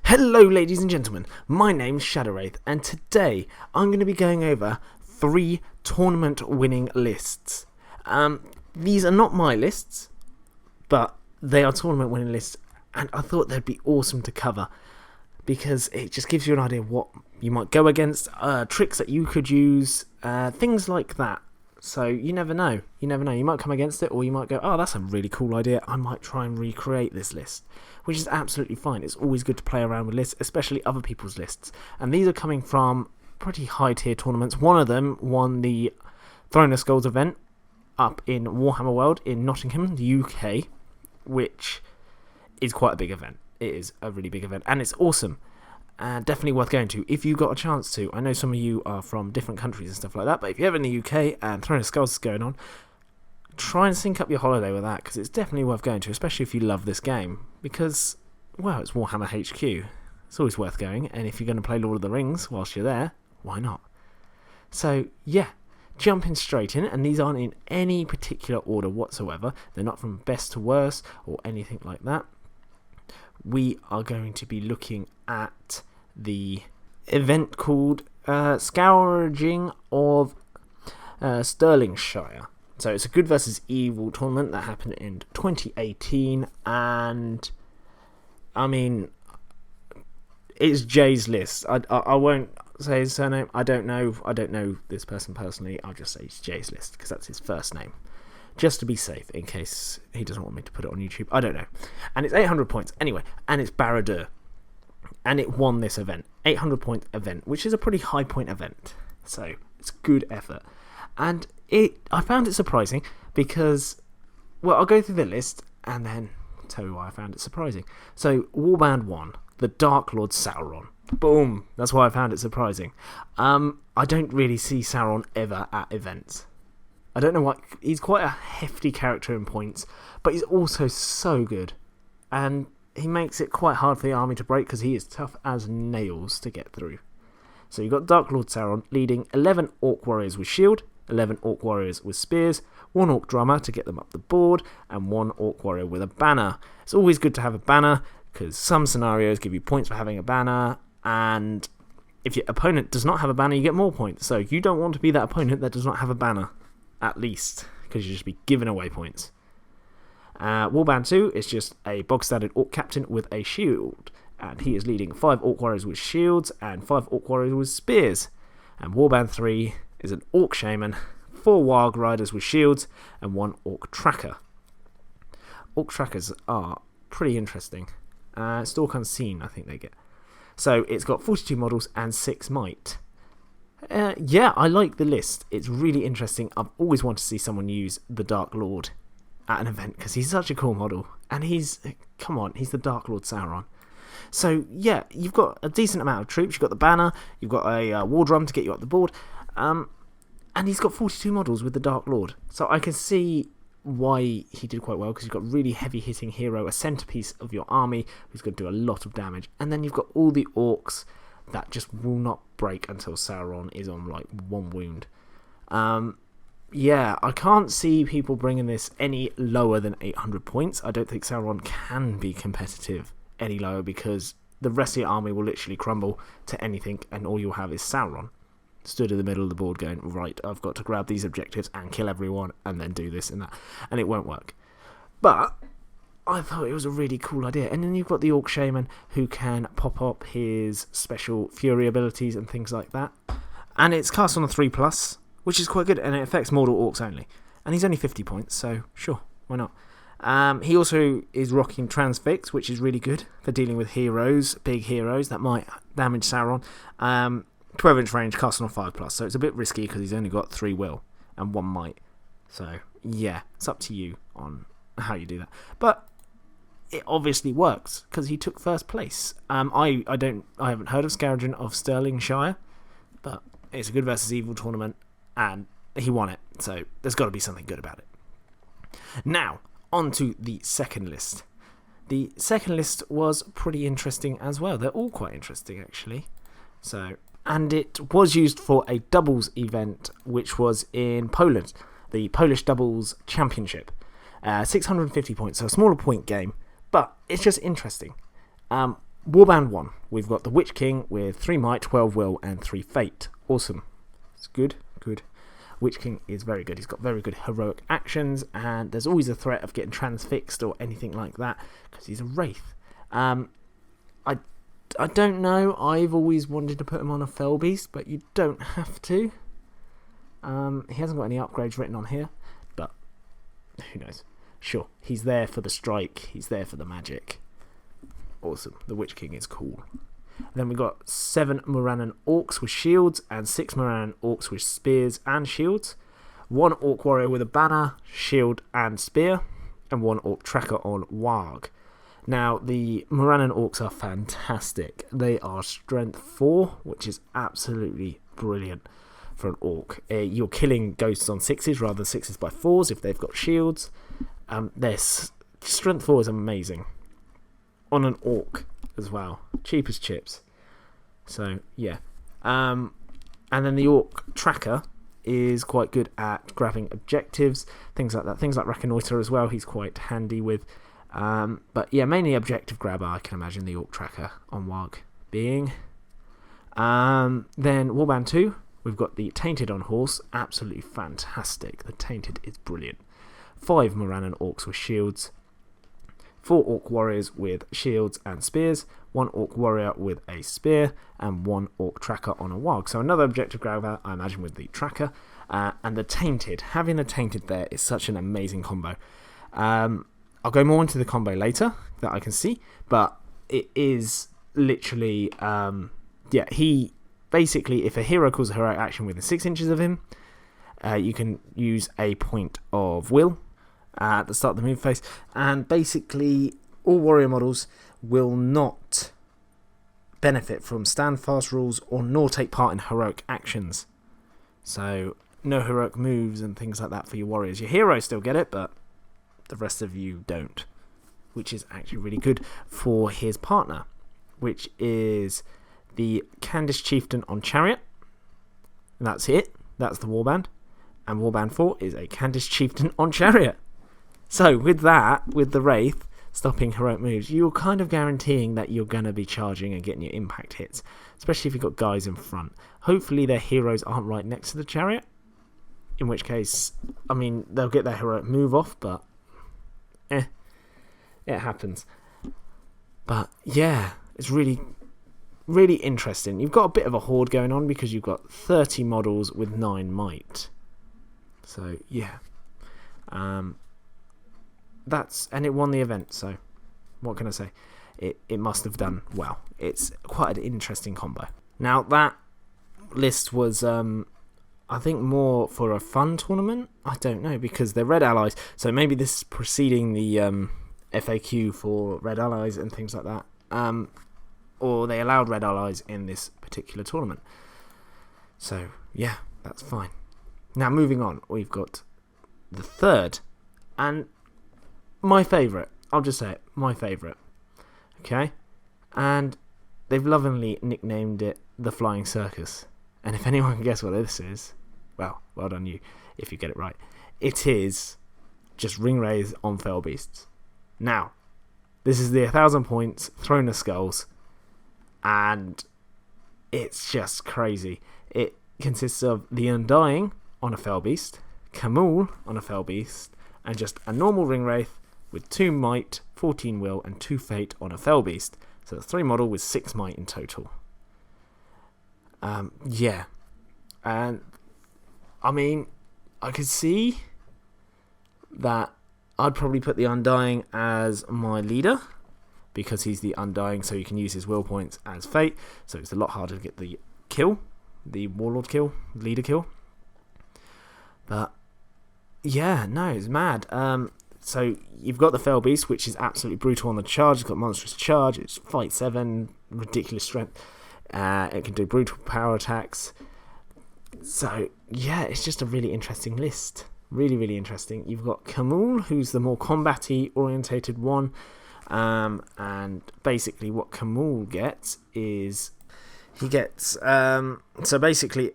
Hello ladies and gentlemen, my name's Shadowwraith and today I'm going to be going over 3 tournament winning lists. These are not my lists, but they are tournament winning lists and I thought they'd be awesome to cover because it just gives you an idea of what you might go against, tricks that you could use, things like that. So you never know, you might come against it or you might go, oh that's a really cool idea, I might try and recreate this list. Which is absolutely fine. It's always good to play around with lists, especially other people's lists. And these are coming from pretty high tier tournaments. One of them won the Throne of Skulls event up in Warhammer World in Nottingham, the UK, which is quite a big event. It is a really big event and it's awesome. Definitely worth going to if you got a chance to. I know some of you are from different countries and stuff like that, but if you're ever in the UK and Throne of Skulls is going on, try and sync up your holiday with that because it's definitely worth going to, especially if you love this game because, well, it's Warhammer HQ. It's always worth going, and if you're going to play Lord of the Rings whilst you're there, why not? So, yeah, jumping straight in, and these aren't in any particular order whatsoever. They're not from best to worst or anything like that. We are going to be looking at the event called Scourging of Stirlingshire. So it's a good versus evil tournament that happened in 2018, and I mean, it's Jay's list. I won't say his surname. I don't know this person personally. I'll just say it's Jay's list because that's his first name, just to be safe in case he doesn't want me to put it on YouTube. I don't know. And it's 800 points anyway, and it's Barad-dûr, and it won this event, 800 point event, which is a pretty high point event. So it's good effort. And I found it surprising because, well, I'll go through the list and then tell you why I found it surprising. So, Warband 1, the Dark Lord Sauron. Boom! That's why I found it surprising. I don't really see Sauron ever at events. I don't know why. He's quite a hefty character in points, but he's also so good. And he makes it quite hard for the army to break because he is tough as nails to get through. So you've got Dark Lord Sauron leading 11 Orc Warriors with shield, 11 Orc Warriors with spears, 1 Orc Drummer to get them up the board, and 1 Orc Warrior with a banner. It's always good to have a banner, because some scenarios give you points for having a banner, and if your opponent does not have a banner, you get more points. So you don't want to be that opponent that does not have a banner, at least, because you'll just be giving away points. Warband 2 is just a bog-standard Orc Captain with a shield, and he is leading 5 Orc Warriors with shields, and 5 Orc Warriors with spears. And Warband 3 is an Orc Shaman, 4 Wild Riders with shields, and 1 Orc Tracker. Orc Trackers are pretty interesting. Stalk Unseen, I think they get. So it's got 42 models and 6 might. Yeah, I like the list. It's really interesting. I've always wanted to see someone use the Dark Lord at an event because he's such a cool model. And he's the Dark Lord Sauron. So yeah, you've got a decent amount of troops. You've got the banner, you've got a war drum to get you up the board. And he's got 42 models with the Dark Lord. So I can see why he did quite well, because you've got really heavy hitting hero, a centerpiece of your army who's going to do a lot of damage. And then you've got all the orcs that just will not break until Sauron is on like 1 wound. Yeah, I can't see people bringing this any lower than 800 points. I don't think Sauron can be competitive any lower because the rest of your army will literally crumble to anything and all you'll have is Sauron stood in the middle of the board going, right, I've got to grab these objectives and kill everyone and then do this and that, and it won't work. But I thought it was a really cool idea. And then you've got the Orc Shaman who can pop up his special Fury abilities and things like that, and it's cast on a 3+, which is quite good, and it affects mortal orcs only, and he's only 50 points, so sure, why not? He also is rocking Transfix, which is really good for dealing with heroes, big heroes that might damage Sauron. 12-inch range, cast on 5+, so it's a bit risky because he's only got 3 will and 1 might. So yeah, it's up to you on how you do that. But it obviously works because he took first place. I haven't heard of Scourging of Stirlingshire, but it's a good versus evil tournament and he won it. So there's got to be something good about it. Now on to the second list. The second list was pretty interesting as well. They're all quite interesting actually. And it was used for a doubles event, which was in Poland, the Polish Doubles Championship. 650 points, so a smaller point game, but it's just interesting. Warband 1, we've got the Witch King with 3 might, 12 will, and 3 fate. Awesome. It's good. Witch King is very good. He's got very good heroic actions, and there's always a threat of getting transfixed or anything like that, because he's a Wraith. I don't know. I've always wanted to put him on a Fell Beast, but you don't have to. He hasn't got any upgrades written on here, but who knows. Sure, he's there for the strike. He's there for the magic. Awesome. The Witch King is cool. Then we've got 7 Morannon Orcs with shields and 6 Morannon Orcs with spears and shields. 1 Orc Warrior with a banner, shield and spear, and 1 Orc Tracker on Warg. Now, the Morannon Orcs are fantastic. They are strength 4, which is absolutely brilliant for an Orc. You're killing ghosts on 6s rather than 6s by 4s if they've got shields. Their strength 4 is amazing. On an Orc as well. Cheap as chips. So, yeah. And then the Orc Tracker is quite good at grabbing objectives, things like that. Things like Reconnoiter as well, he's quite handy with. But yeah, mainly objective grabber, I can imagine the Orc Tracker on Warg being. Then Warband 2, we've got the Tainted on Horse, absolutely fantastic. The Tainted is brilliant. 5 Morannon Orcs with shields, 4 Orc Warriors with shields and spears, 1 Orc Warrior with a spear, and 1 Orc Tracker on a Warg. So another objective grabber, I imagine, with the Tracker. And the Tainted, having the Tainted there is such an amazing combo. I'll go more into the combo later that I can see, but it is literally, he basically, if a hero calls a heroic action within 6 inches of him, you can use a point of will at the start of the move phase, and basically all warrior models will not benefit from stand fast rules or nor take part in heroic actions. So no heroic moves and things like that for your warriors. Your heroes still get it, but the rest of you don't, which is actually really good for his partner, which is the Candice Chieftain on Chariot. And that's it. That's the Warband. And Warband 4 is a Candice Chieftain on Chariot. So with that, with the Wraith stopping heroic moves, you're kind of guaranteeing that you're going to be charging and getting your impact hits, especially if you've got guys in front. Hopefully their heroes aren't right next to the Chariot, in which case, I mean, they'll get their heroic move off, but it happens. But yeah, it's really, really interesting. You've got a bit of a horde going on because you've got 30 models with 9 might. So yeah, and it won the event. So what can I say? It must have done well. It's quite an interesting combo. Now that list was I think more for a fun tournament. I don't know, because they're red allies, so maybe this is preceding the FAQ for red allies and things like that, or they allowed red allies in this particular tournament. So yeah, that's fine. Now moving on, we've got the third and my favourite. I'll just say it, my favourite. Okay, and they've lovingly nicknamed it the Flying Circus. And if anyone can guess what this is, well done you if you get it right. It is just Ringwraiths on Fell Beasts. Now, this is the 1,000 points, Throne of Skulls, and it's just crazy. It consists of the Undying on a Fell Beast, Camul on a Fell Beast, and just a normal Ringwraith with 2 might, 14 will, and 2 fate on a Fell Beast. So it's 3 model with 6 might in total. Yeah, and I mean, I could see that I'd probably put the Undying as my leader, because he's the Undying, so you can use his will points as fate, so it's a lot harder to get the kill, the Warlord kill, leader kill. But yeah, no, it's mad. So you've got the Fell Beast, which is absolutely brutal on the charge. It's got monstrous charge, it's fight 7, ridiculous strength. It can do brutal power attacks. So yeah, it's just a really interesting list. Really, really interesting. You've got Camul, who's the more combat-y orientated one. And basically what Camul gets is he gets so basically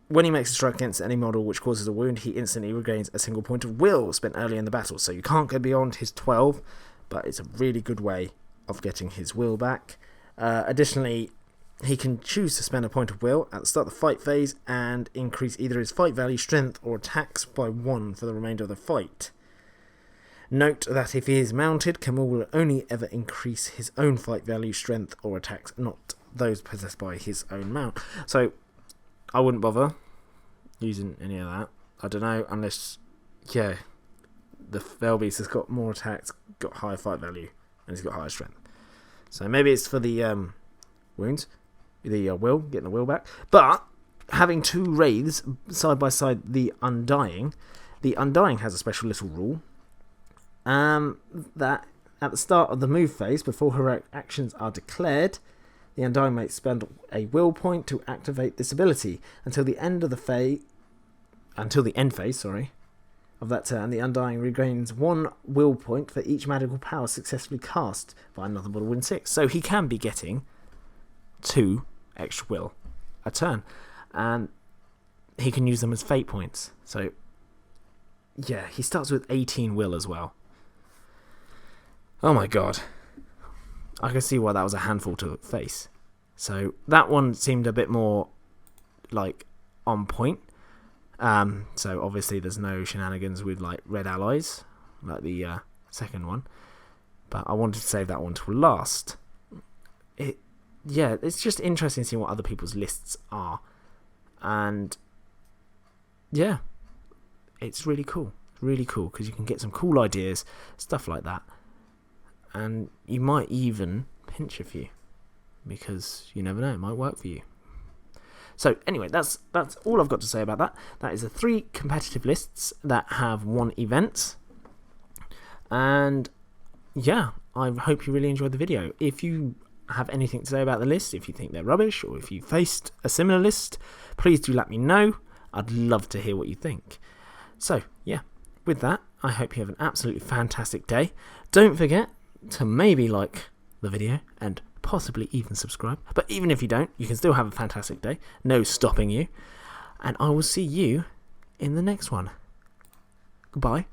when he makes a strike against any model which causes a wound, he instantly regains a single point of will spent early in the battle. So you can't go beyond his 12, but it's a really good way of getting his will back. Additionally, he can choose to spend a point of will at the start of the fight phase and increase either his fight value, strength, or attacks by 1 for the remainder of the fight. Note that if he is mounted, Camille will only ever increase his own fight value, strength, or attacks, not those possessed by his own mount. So, I wouldn't bother using any of that. I don't know, unless, yeah, the Velbeast has got more attacks, got higher fight value, and he's got higher strength. So maybe it's for the wounds, the will, getting the will back. But having 2 wraiths side by side, the Undying has a special little rule. That at the start of the move phase, before her actions are declared, the Undying may spend a will point to activate this ability. Until the end phase, of that turn, the Undying regains 1 will point for each magical power successfully cast by another mortal within 6. So he can be getting 2 extra will a turn, and he can use them as fate points. So yeah, he starts with 18 will as well. Oh my god. I can see why that was a handful to face. So that one seemed a bit more like on point. So obviously there's no shenanigans with like red allies, like the second one. But I wanted to save that one till last. It's just interesting seeing what other people's lists are. And yeah, it's really cool. Really cool because you can get some cool ideas, stuff like that. And you might even pinch a few, because you never know, it might work for you. So anyway, that's all I've got to say about that. That is the 3 competitive lists that have 1 event. And yeah, I hope you really enjoyed the video. If you have anything to say about the list, if you think they're rubbish, or if you faced a similar list, please do let me know. I'd love to hear what you think. So yeah, with that, I hope you have an absolutely fantastic day. Don't forget to maybe like the video and possibly even subscribe. But even if you don't, you can still have a fantastic day. No stopping you. And I will see you in the next one. Goodbye.